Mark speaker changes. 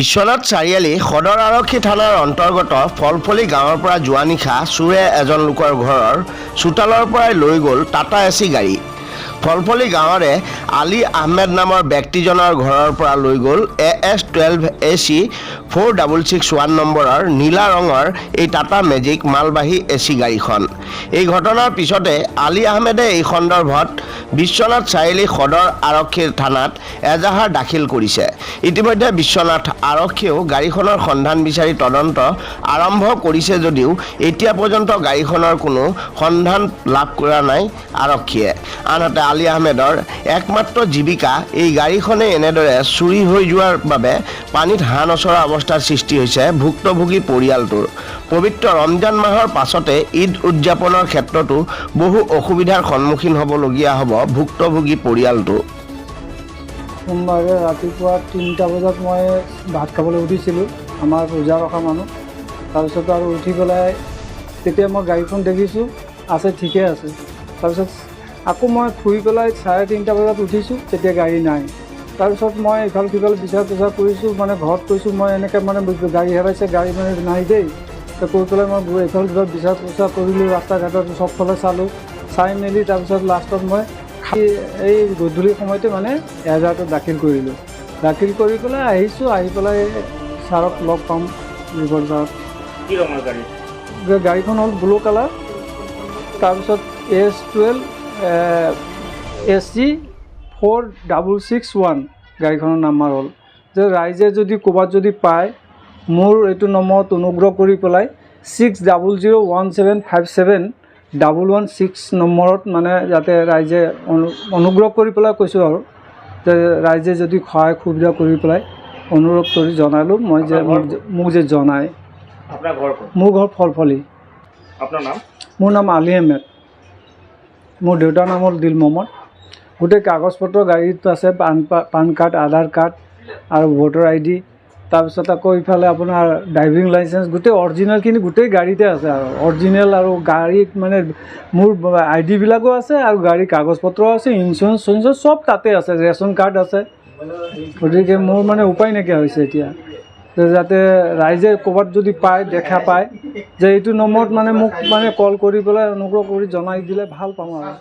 Speaker 1: বিশ্বনাথ চাৰিআলি সদৰ আৰক্ষী থানাৰ অন্তৰ্গত ফলফলি গাঁৱৰ পৰা যোৱা নিশা চোৰে এজন লোকৰ ঘৰৰ চোতালৰ পৰাই লৈ গ'ল টাটা এচি গাড়ী। ফলফলি গাঁৱৰে আলী আহমেদ নামৰ ব্যক্তিজনৰ ঘৰৰ পৰা লৈ গ'ল AS12 AC 4661 নম্বৰৰ নীলা ৰঙৰ এই টাটা মেজিক মালবাহী এচি গাড়ীখন। এই ঘটনাৰ পিছতে আলী আহমেদে এই সন্দৰ্ভত বিশ্বনাথ চাৰিআলি সদৰ আৰক্ষী থানাত এজাহাৰ দাখিল কৰিছে। ইতিমধ্যে বিশ্বনাথ আৰক্ষীয়েও গাড়ীখনৰ সন্ধান বিচাৰি তদন্ত আৰম্ভ কৰিছে যদিও এতিয়া পৰ্যন্ত গাড়ীখনৰ কোনো সন্ধান লাভ কৰা নাই আৰক্ষীয়ে। আনহাতে আলী আহমেদৰ একমাত্ৰ জীৱিকা এই গাড়ীখনে এনেদৰে চুৰি হৈ যোৱাৰ বাবে পানীত হাঁহ নচৰা অৱস্থাৰ সৃষ্টি হৈছে ভুক্তভোগী পৰিয়ালটোৰ। পবিত্ৰ ৰমজান মাহৰ পাছতে ঈদ উদযাপনৰ ক্ষেত্ৰতো বহু অসুবিধাৰ সন্মুখীন হ'বলগীয়া হ'ব ভুক্তভোগী পৰিয়ালটো।
Speaker 2: সোমবাৰে ৰাতিপুৱা 3টা বজাত মই ভাত খাবলৈ উঠিছিলোঁ, আমাৰ ৰোজা ৰখা মানুহ। তাৰপিছত আৰু উঠি পেলাই তেতিয়া মই গাড়ীখন দেখিছোঁ আছে, ঠিকে আছে। তাৰপিছত আকৌ মই শুই পেলাই 3:30 বজাত উঠিছোঁ, তেতিয়া গাড়ী নাই। তাৰপিছত মই ইফাল সিফাল বিচাৰ কৰিছোঁ, মানে ঘৰত কৈছোঁ মই এনেকৈ মানে গাড়ী হেৰাইছে, গাড়ী মানে নাই দেই। তো কৈ পেলাই মই ইফাল সিফাল বিচাৰ কৰিলোঁ, ৰাস্তা ঘাটত চবফালে চালোঁ, চাই মেলি তাৰপিছত লাষ্টত মই এই গধূলি সময়তে মানে এজাহাৰটো দাখিল কৰিলোঁ। দাখিল কৰি পেলাই আহিছোঁ, আহি পেলাই ছাৰক লগ পাম ৰিপৰ্ট ছাৰক।
Speaker 3: কি ৰঙৰ গাড়ী?
Speaker 2: গাড়ীখন হ'ল ব্লু কালাৰ, তাৰপিছত AS12 AC 4661 গাড়ীখনৰ নাম্বাৰ হ'ল। যে ৰাইজে যদি ক'ৰবাত যদি পায় মোৰ এইটো নম্বৰত অনুগ্ৰহ কৰি পেলাই 6001757116 নম্বৰত মানে যাতে ৰাইজে অনুগ্ৰহ কৰি পেলাই কৈছোঁ আৰু যে ৰাইজে যদি সহায় সুবিধা কৰি পেলাই অনুৰোধ কৰি জনালোঁ মই যে মোক যে জনায়।
Speaker 3: আপোনাৰ ঘৰ ক'ত?
Speaker 2: মোৰ ঘৰ ফলফলি।
Speaker 3: আপোনাৰ নাম?
Speaker 2: মোৰ নাম আলী আহমেদ। মোৰ দেউতাৰ নাম হ'ল দিল মহম্মদ। গোটেই কাগজ পত্ৰ গাড়ীত আছে, পান কাৰ্ড, আধাৰ কাৰ্ড আৰু ভোটাৰ ID। তাৰপিছত আকৌ ইফালে আপোনাৰ ড্ৰাইভিং লাইচেঞ্চ, গোটেই অৰিজিনেলখিনি গোটেই গাড়ীতে আছে আৰু অৰিজিনেল, আৰু গাড়ীত মানে মোৰ ID বিলাকো আছে আৰু গাড়ীৰ কাগজ পত্ৰ আছে, ইঞ্চুৰেঞ্চ চব তাতে আছে, ৰেচন কাৰ্ড আছে। গতিকে মোৰ মানে উপায় নাইকিয়া হৈছে এতিয়া, যাতে ৰাইজে ক'ৰবাত যদি পায়, দেখা পায় যে এইটো নম্বৰত মানে মোক মানে কল কৰি পেলাই অনুগ্ৰহ কৰি জনাই দিলে ভাল পাওঁ আৰু।